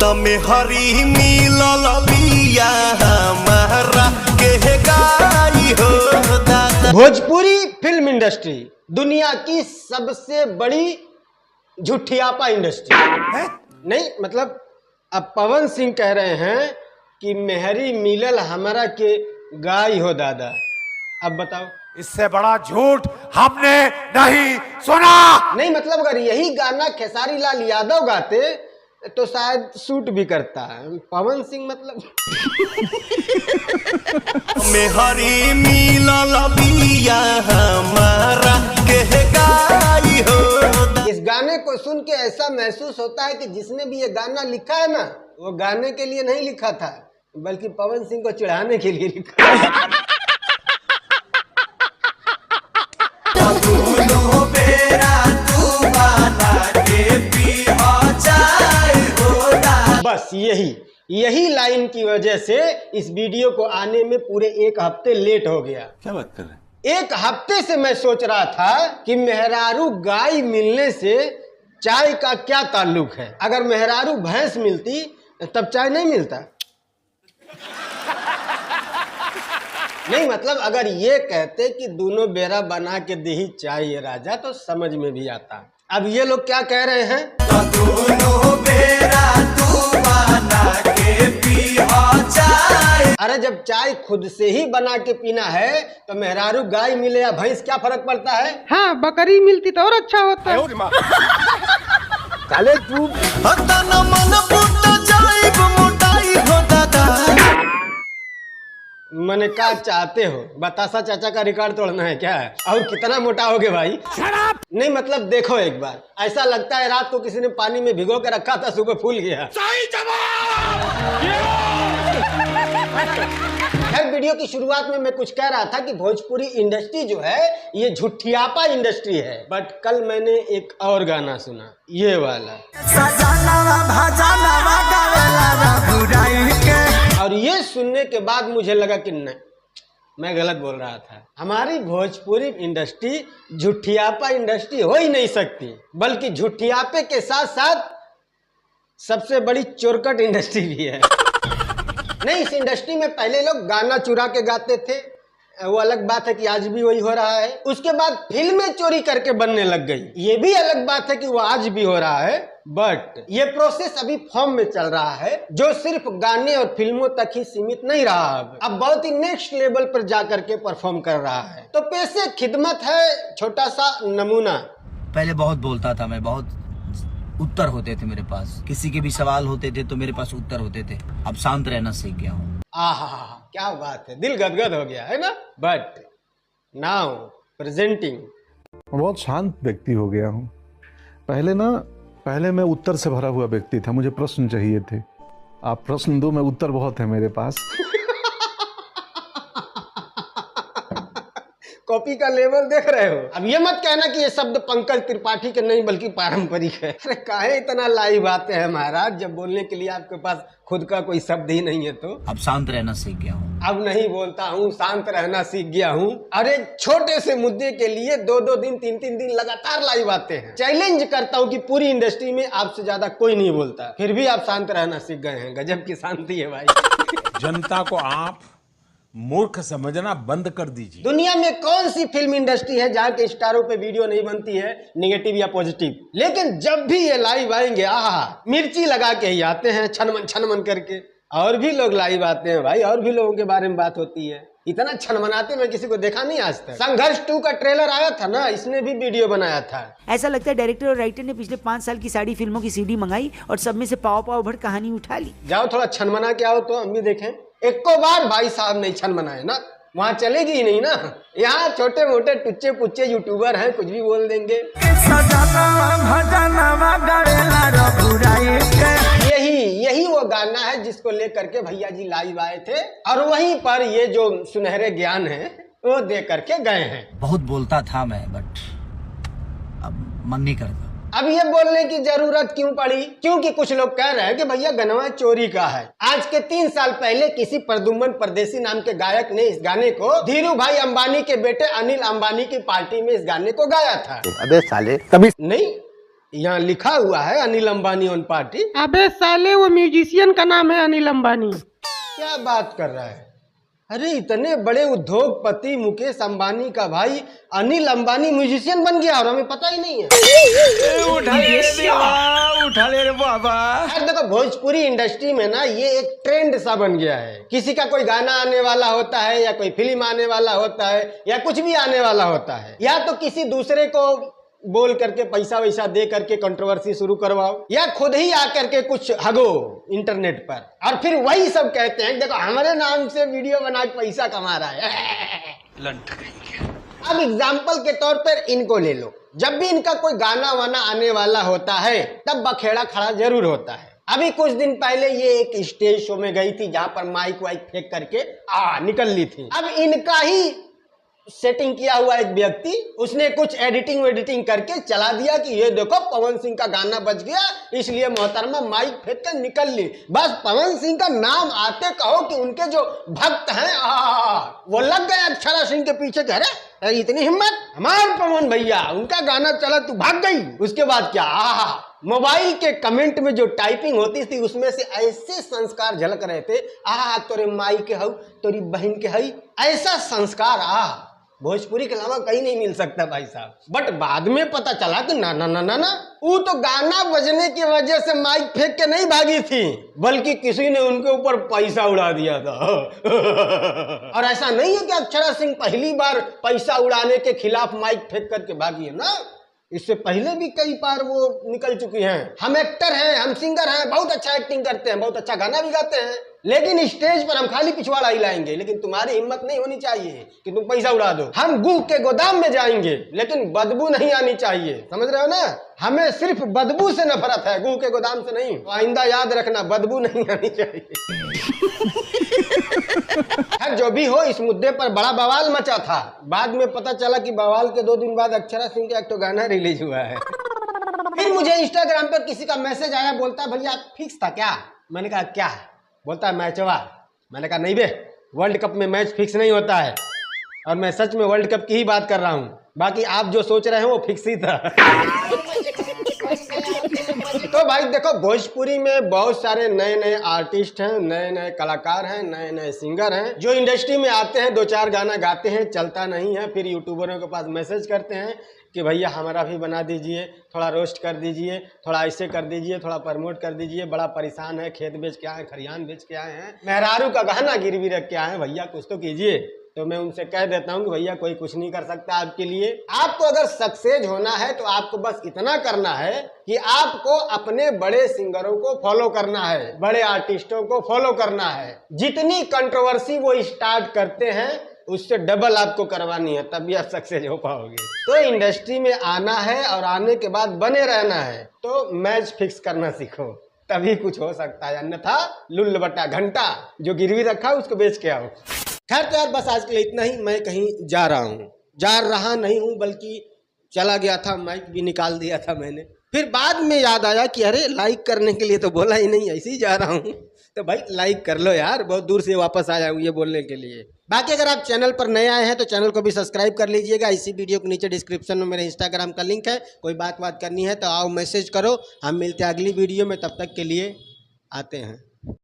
तमे हरी मिलल बिया हमारा के गाई हो दादा। भोजपुरी फिल्म इंडस्ट्री दुनिया की सबसे बड़ी झूठियापा इंडस्ट्री है? नहीं मतलब अब पवन सिंह कह रहे हैं कि मेहरी मिलल हमारा के गाई हो दादा। अब बताओ, इससे बड़ा झूठ हमने नहीं सुना। नहीं मतलब अगर यही गाना खेसारी लाल यादव गाते तो शायद सूट भी करता है। पवन सिंह मतलब मेहरी मिलल बिया हमारा के गाई हो दादा। इस गाने को सुन के ऐसा महसूस होता है कि जिसने भी ये गाना लिखा है ना, वो गाने के लिए नहीं लिखा था बल्कि पवन सिंह को चिढ़ाने के लिए लिखा है। बस यही लाइन की वजह से इस वीडियो को आने में पूरे एक हफ्ते लेट हो गया। क्या बात कर रहे हैं? एक हफ्ते से मैं सोच रहा था कि मेहरारू गाय मिलने से चाय का क्या ताल्लुक है। अगर मेहरारू भैंस मिलती तब चाय नहीं मिलता। नहीं मतलब अगर ये कहते कि दोनों बेरा बना के दही चाय राजा तो समझ में भी आता। अब ये लोग क्या कह रहे हैं, दोनों बेरा तू बना के पिया चाय। अरे जब चाय खुद से ही बना के पीना है तो मेहरारू गाय मिले या भैंस क्या फर्क पड़ता है। हाँ, बकरी मिलती तो और अच्छा होता है। काले तू हतन मन फुट जाइब मोटाई हो दादा। मैंने क्या चाहते हो, बतासा चाचा का रिकॉर्ड तोड़ना है क्या है? और कितना मोटा होगे भाई? नहीं मतलब देखो एक बार, ऐसा लगता है रात को किसी ने पानी में भिगो के रखा था, सुबह फूल गया। खैर वीडियो की शुरुआत में मैं कुछ कह रहा था कि भोजपुरी इंडस्ट्री जो है ये झूठियापा इंडस्ट्री है। बट कल मैंने एक और गाना सुना, ये वाला, और ये सुनने के बाद मुझे लगा कि नहीं, मैं गलत बोल रहा था। हमारी भोजपुरी इंडस्ट्री झूठियापा इंडस्ट्री हो ही नहीं सकती, बल्कि झूठियापे के साथ साथ सबसे बड़ी चोरकट इंडस्ट्री भी है। नहीं, इस इंडस्ट्री में पहले लोग गाना चुरा के गाते थे, वो अलग बात है कि आज भी वही हो रहा है। उसके बाद फिल्में चोरी करके बनने लग गई, ये भी अलग बात है कि वो आज भी हो रहा है। बट ये प्रोसेस अभी फॉर्म में चल रहा है जो सिर्फ गाने और फिल्मों तक ही सीमित नहीं रहा, अब बहुत ही नेक्स्ट लेवल पर जाकर के परफॉर्म कर रहा है। तो पेशे खिदमत है, छोटा सा नमूना। पहले बहुत बोलता था मैं, बहुत उत्तर होते थे मेरे पास, किसी के भी सवाल होते थे तो मेरे पास उत्तर होते थे। अब शांत रहना सीख गया हूँ। आहा, क्या बात है, दिल गदगद हो गया है ना। बट नाउ प्रेजेंटिंग, बहुत शांत व्यक्ति हो गया हूँ। पहले मैं उत्तर से भरा हुआ व्यक्ति था, मुझे प्रश्न चाहिए थे। आप प्रश्न दो, मैं उत्तर बहुत है मेरे पास। कॉपी का लेवल देख रहे हो। अब ये मत कहना कि ये शब्द पंकज त्रिपाठी के नहीं बल्कि पारंपरिक है। अरे काहे इतना लाइव आते हैं महाराज, जब बोलने के लिए आपके पास खुद का कोई शब्द ही नहीं है। तो अब शांत रहना सीख गया हूँ। अब नहीं बोलता हूँ, शांत रहना सीख गया हूँ। अरे छोटे से मुद्दे के लिए 2-2 दिन 3-3 दिन लगातार लाइव आते हैं। चैलेंज करता हूँ कि पूरी इंडस्ट्री में आपसे ज्यादा कोई नहीं बोलता, फिर भी आप शांत रहना सीख गए हैं। गजब की शांति है भाई। जनता को आप मूर्ख समझना बंद कर दीजिए। दुनिया में कौन सी फिल्म इंडस्ट्री है जहाँ के स्टारों पे वीडियो नहीं बनती है, नेगेटिव या पॉजिटिव? लेकिन जब भी ये लाइव आएंगे, आहा, मिर्ची लगा के ही आते हैं, छनमन छनमन करके। और भी लोग लाइव आते हैं भाई, और भी लोगों के बारे में बात होती है। इतना छनमनाते मैं किसी को देखा नहीं आज तक। संघर्ष 2 का ट्रेलर आया था ना, इसने भी वीडियो बनाया था। ऐसा लगता है डायरेक्टर और राइटर ने पिछले 5 साल की सारी फिल्मों की सीडी मंगाई और सब में से पाव पाव भर कहानी उठा ली। जाओ थोड़ा छनमना के आओ तो हम भी देखें। एको बार भाई साहब नहीं छनमनाए ना, वहाँ चलेगी ही नहीं ना। यहाँ छोटे मोटे टुच्चे पुच्चे यूट्यूबर हैं, कुछ भी बोल देंगे। यही वो गाना है जिसको लेकर के भैया जी लाइव आए थे, और वहीं पर ये जो सुनहरे ज्ञान है वो दे करके गए हैं। बहुत बोलता था मैं, बट अब मन नहीं करता। अब ये बोलने की जरूरत क्यों पड़ी? क्योंकि कुछ लोग कह रहे हैं कि भैया गनवा चोरी का है। आज के 3 साल पहले किसी प्रदुम्न परदेसी नाम के गायक ने इस गाने को धीरू भाई अंबानी के बेटे अनिल अंबानी की पार्टी में इस गाने को गाया था। अबे साले कभी नहीं, यहाँ लिखा हुआ है अनिल अंबानी ऑन पार्टी। अबे साले वो म्यूजिशियन का नाम है अनिल अंबानी। क्या बात कर रहा है? अरे इतने बड़े उद्योगपति मुकेश अंबानी का भाई अनिल अंबानी म्यूजिशियन बन गया और हमें पता ही नहीं है। उठा ले रे बाबा। यार देखो भोजपुरी इंडस्ट्री में ना ये एक ट्रेंड सा बन गया है। किसी का कोई गाना आने वाला होता है या कोई फिल्म आने वाला होता है या कुछ भी आने वाला होता है, या तो किसी दूसरे को बोल करके पैसा वैसा दे करके कंट्रोवर्सी शुरू करवाओ या खुद ही आकर के कुछ हगो इंटरनेट पर, और फिर वही सब कहते हैं देखो हमारे नाम से वीडियो बना के पैसा कमा रहा है। अब एग्जाम्पल के तौर पर इनको ले लो, जब भी इनका कोई गाना वाना आने वाला होता है तब बखेड़ा खड़ा जरूर होता है। अभी कुछ दिन पहले ये एक स्टेज शो में गई थी जहां पर माइक वाइक फेंक करके निकल ली थी। अब इनका ही सेटिंग किया हुआ एक व्यक्ति, उसने कुछ एडिटिंग करके चला दिया कि ये देखो पवन सिंह का गाना बज गया इसलिए मोहतरमा माइक फेंक कर निकल ली। बस पवन सिंह का नाम आते कहो कि उनके जो भक्त हैं वो लग गए अक्षरा सिंह के पीछे। कह रहे इतनी हिम्मत, हमारे पवन भैया उनका गाना चला तू भाग गई। उसके बाद क्या मोबाइल के कमेंट में जो टाइपिंग होती थी उसमें से ऐसे संस्कार झलक रहे थे, तोरे माई के हऊ तोरी बहन के हई, ऐसा संस्कार भोजपुरी के अलावा कहीं नहीं मिल सकता भाई साहब। बट बाद में पता चला कि ना ना ना ना ना वो तो गाना बजने की वजह से माइक फेंक के नहीं भागी थी, बल्कि किसी ने उनके ऊपर पैसा उड़ा दिया था। और ऐसा नहीं है कि अक्षरा सिंह पहली बार पैसा उड़ाने के खिलाफ माइक फेंक करके भागी है ना, इससे पहले भी कई बार वो निकल चुकी हैं। हम एक्टर हैं, हम सिंगर हैं, बहुत अच्छा एक्टिंग करते हैं, बहुत अच्छा गाना भी गाते हैं, लेकिन स्टेज पर हम खाली पिछवाड़ा ही लाएंगे। लेकिन तुम्हारी हिम्मत नहीं होनी चाहिए कि तुम पैसा उड़ा दो। हम गुह के गोदाम में जाएंगे लेकिन बदबू नहीं आनी चाहिए, समझ रहे हो ना? हमें सिर्फ बदबू से नफरत है, गुह के गोदाम से नहीं। आइंदा याद रखना बदबू नहीं आनी चाहिए। जो भी हो, इस मुद्दे पर बड़ा बवाल मचा था। बाद में पता चला कि बवाल के 2 दिन बाद अक्षरा सिंह का एक तो गाना रिलीज हुआ है। फिर मुझे इंस्टाग्राम पर किसी का मैसेज आया, बोलता भैया फिक्स था क्या? मैंने कहा क्या? बोलता है मैचवा। मैंने कहा नहीं बे, वर्ल्ड कप में मैच फिक्स नहीं होता है, और मैं सच में वर्ल्ड कप की ही बात कर रहा हूँ। बाकी आप जो सोच रहे हैं वो फिक्स ही था। तो भाई देखो भोजपुरी में बहुत सारे नए नए आर्टिस्ट हैं, नए नए कलाकार हैं, नए नए सिंगर हैं, जो इंडस्ट्री में आते हैं, 2-4 गाना गाते हैं, चलता नहीं है, फिर यूट्यूबरों के पास मैसेज करते हैं कि भैया हमारा भी बना दीजिए, थोड़ा रोस्ट कर दीजिए, थोड़ा ऐसे कर दीजिए, थोड़ा प्रमोट कर दीजिए, बड़ा परेशान है, खेत बेच के आए, खरियान बेच के आए हैं, मेहरारू का गहना गिरवी रख के आए हैं, भैया कुछ तो कीजिए। तो मैं उनसे कह देता हूँ कि भैया कोई कुछ नहीं कर सकता आपके लिए। आपको अगर सक्सेस होना है तो आपको बस इतना करना है कि आपको अपने बड़े सिंगरों को फॉलो करना है, बड़े आर्टिस्टों को फॉलो करना है। जितनी कंट्रोवर्सी वो स्टार्ट करते हैं उससे डबल आपको करवानी है, तभी आप सक्सेस हो पाओगे। तो इंडस्ट्री में आना है और आने के बाद बने रहना है, तो मैच फिक्स करना सीखो, तभी कुछ हो सकता है, अन्यथा लुल्ल बट्टा घंटा जो गिरवी रखा उसको बेच के आओ। खैर तो यार बस आज के लिए इतना ही। मैं कहीं जा रहा नहीं हूँ बल्कि चला गया था, माइक भी निकाल दिया था मैंने। फिर बाद में याद आया कि अरे लाइक करने के लिए तो बोला ही नहीं, ऐसे ही जा रहा हूँ। तो भाई लाइक कर लो यार, बहुत दूर से वापस आया हूँ ये बोलने के लिए। बाकी अगर आप चैनल पर नए आए हैं तो चैनल को भी सब्सक्राइब कर लीजिएगा। इसी वीडियो के नीचे डिस्क्रिप्शन में मेरे इंस्टाग्राम का लिंक है, कोई बात करनी है तो आओ मैसेज करो। हम मिलते हैं अगली वीडियो में, तब तक के लिए आते हैं।